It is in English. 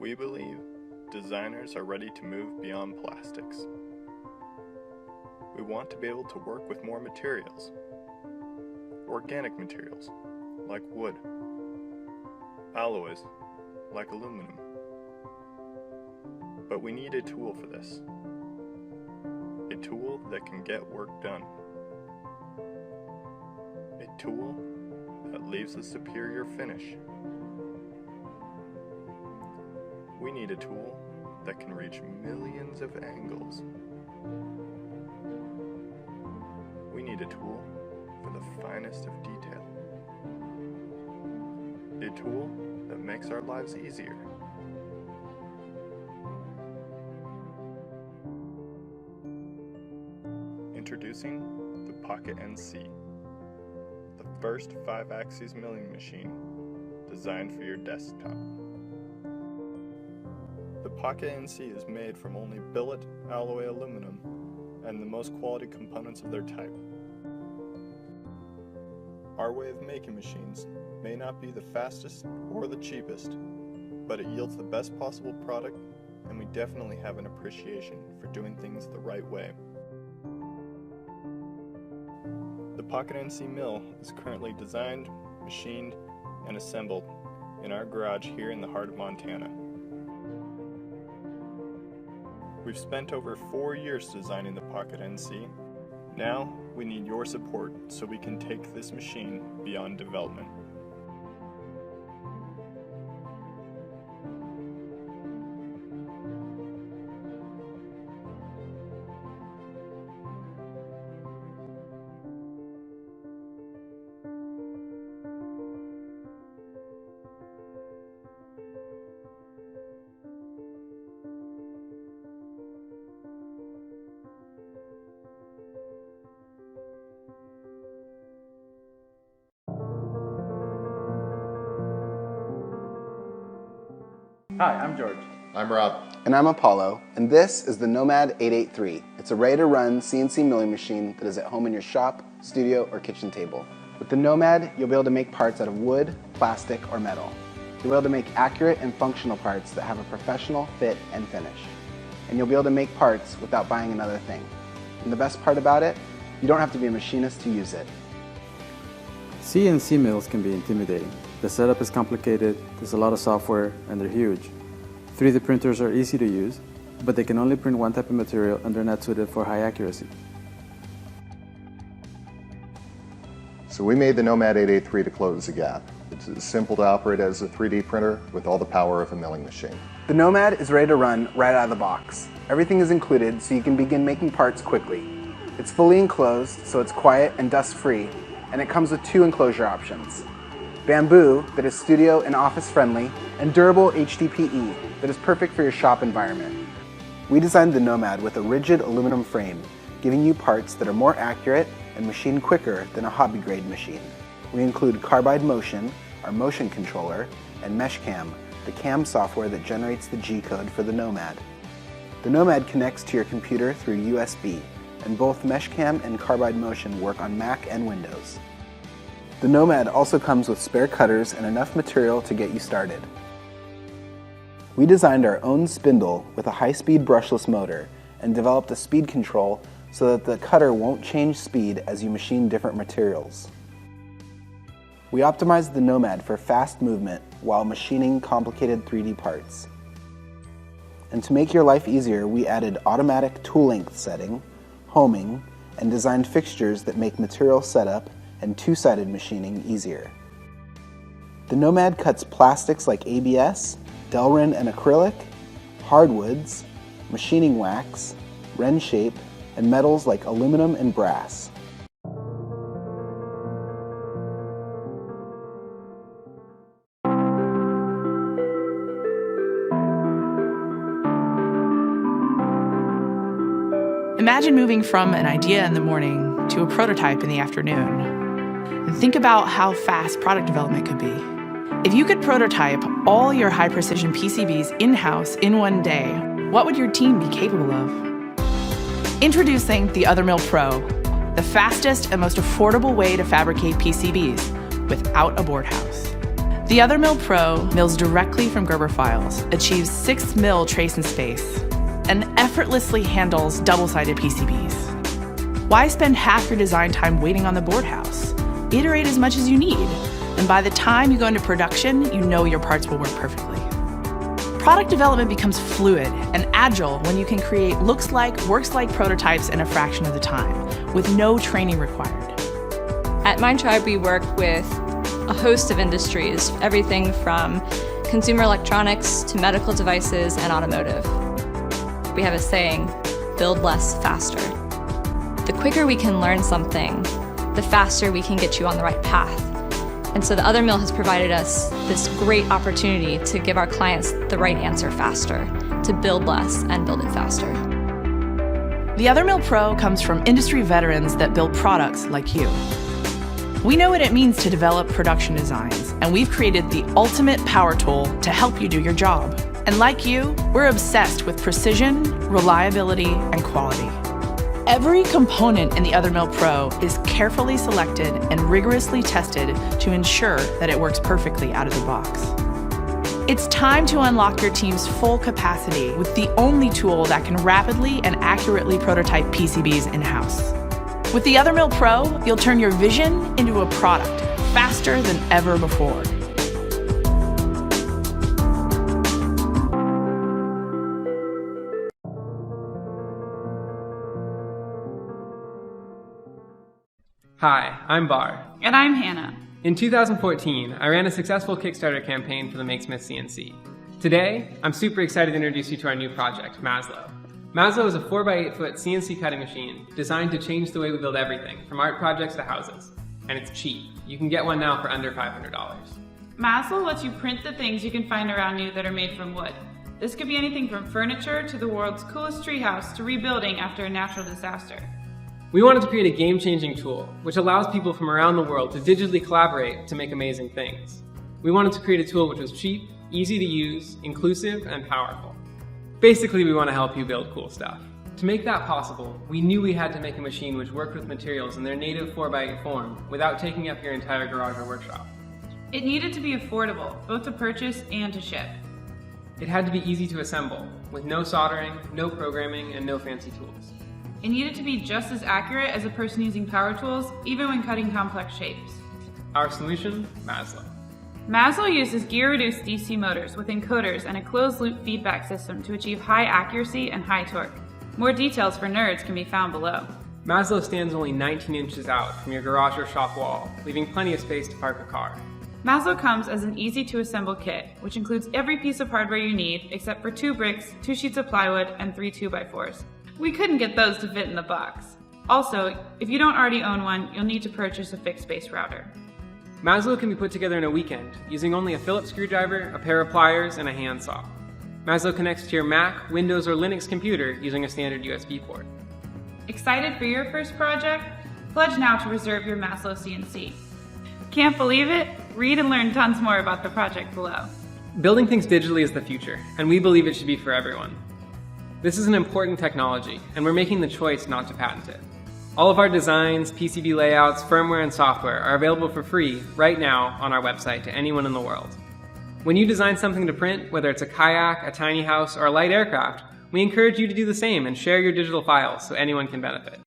We believe designers are ready to move beyond plastics. We want to be able to work with more materials. Organic materials, like wood. Alloys, like aluminum. But we need a tool for this. A tool that can get work done. A tool that leaves a superior finish. We need a tool that can reach millions of angles. We need a tool for the finest of detail. A tool that makes our lives easier. Introducing the Pocket NC, the first 5-axis milling machine designed for your desktop. The Pocket NC is made from only billet alloy aluminum and the most quality components of their type. Our way of making machines may not be the fastest or the cheapest, but it yields the best possible product, and we definitely have an appreciation for doing things the right way. The Pocket NC mill is currently designed, machined, and assembled in our garage here in the heart of Montana. We've spent over 4 years designing the Pocket NC. Now, we need your support so we can take this machine beyond development. Hi, I'm George. I'm Rob. And I'm Apollo, and this is the Nomad 883. It's a ready-to-run CNC milling machine that is at home in your shop, studio, or kitchen table. With the Nomad, you'll be able to make parts out of wood, plastic, or metal. You'll be able to make accurate and functional parts that have a professional fit and finish. And you'll be able to make parts without buying another thing. And the best part about it, you don't have to be a machinist to use it. CNC mills can be intimidating. The setup is complicated, there's a lot of software, and they're huge. 3D printers are easy to use, but they can only print one type of material and they're not suited for high accuracy. So we made the Nomad 883 to close the gap. It's simple to operate as a 3D printer with all the power of a milling machine. The Nomad is ready to run right out of the box. Everything is included so you can begin making parts quickly. It's fully enclosed, so it's quiet and dust-free, and it comes with 2 enclosure options. Bamboo, that is studio and office friendly, and durable HDPE, that is perfect for your shop environment. We designed the Nomad with a rigid aluminum frame, giving you parts that are more accurate and machined quicker than a hobby grade machine. We include Carbide Motion, our motion controller, and MeshCam, the CAM software that generates the G-code for the Nomad. The Nomad connects to your computer through USB, and both MeshCam and Carbide Motion work on Mac and Windows. The Nomad also comes with spare cutters and enough material to get you started. We designed our own spindle with a high-speed brushless motor and developed a speed control so that the cutter won't change speed as you machine different materials. We optimized the Nomad for fast movement while machining complicated 3D parts. And to make your life easier, we added automatic tool length setting, homing, and designed fixtures that make material setup and 2-sided machining easier. The Nomad cuts plastics like ABS, Delrin and acrylic, hardwoods, machining wax, Ren shape, and metals like aluminum and brass. Imagine moving from an idea in the morning to a prototype in the afternoon. And think about how fast product development could be. If you could prototype all your high-precision PCBs in-house in one day, what would your team be capable of? Introducing the OtherMill Pro, the fastest and most affordable way to fabricate PCBs without a board house. The Other Mill Pro mills directly from Gerber files, achieves 6 mil trace in space, and effortlessly handles double-sided PCBs. Why spend half your design time waiting on the board house? Iterate as much as you need, and by the time you go into production, you know your parts will work perfectly. Product development becomes fluid and agile when you can create looks like, works like prototypes in a fraction of the time, with no training required. At Mindtribe, we work with a host of industries, everything from consumer electronics to medical devices and automotive. We have a saying, build less, faster. The quicker we can learn something, the faster we can get you on the right path. And so the Other Mill has provided us this great opportunity to give our clients the right answer faster, to build less and build it faster. The Other Mill Pro comes from industry veterans that build products like you. We know what it means to develop production designs, and we've created the ultimate power tool to help you do your job. And like you, we're obsessed with precision, reliability, and quality. Every component in the Other Mill Pro is carefully selected and rigorously tested to ensure that it works perfectly out of the box. It's time to unlock your team's full capacity with the only tool that can rapidly and accurately prototype PCBs in-house. With the Other Mill Pro, you'll turn your vision into a product faster than ever before. Hi, I'm Bar. And I'm Hannah. In 2014, I ran a successful Kickstarter campaign for the MakeSmith CNC. Today, I'm super excited to introduce you to our new project, Maslow. Maslow is a 4x8 foot CNC cutting machine designed to change the way we build everything, from art projects to houses. And it's cheap. You can get one now for under $500. Maslow lets you print the things you can find around you that are made from wood. This could be anything from furniture to the world's coolest treehouse to rebuilding after a natural disaster. We wanted to create a game-changing tool, which allows people from around the world to digitally collaborate to make amazing things. We wanted to create a tool which was cheap, easy to use, inclusive, and powerful. Basically, we want to help you build cool stuff. To make that possible, we knew we had to make a machine which worked with materials in their native 4x8 form without taking up your entire garage or workshop. It needed to be affordable, both to purchase and to ship. It had to be easy to assemble, with no soldering, no programming, and no fancy tools. It needed to be just as accurate as a person using power tools, even when cutting complex shapes. Our solution, Maslow. Maslow uses gear-reduced DC motors with encoders and a closed-loop feedback system to achieve high accuracy and high torque. More details for nerds can be found below. Maslow stands only 19 inches out from your garage or shop wall, leaving plenty of space to park a car. Maslow comes as an easy-to-assemble kit, which includes every piece of hardware you need except for 2 bricks, 2 sheets of plywood, and 3 2x4s. We couldn't get those to fit in the box. Also, if you don't already own one, you'll need to purchase a fixed-base router. Maslow can be put together in a weekend, using only a Phillips screwdriver, a pair of pliers, and a handsaw. Maslow connects to your Mac, Windows, or Linux computer using a standard USB port. Excited for your first project? Pledge now to reserve your Maslow CNC. Can't believe it? Read and learn tons more about the project below. Building things digitally is the future, and we believe it should be for everyone. This is an important technology, and we're making the choice not to patent it. All of our designs, PCB layouts, firmware, and software are available for free right now on our website to anyone in the world. When you design something to print, whether it's a kayak, a tiny house, or a light aircraft, we encourage you to do the same and share your digital files so anyone can benefit.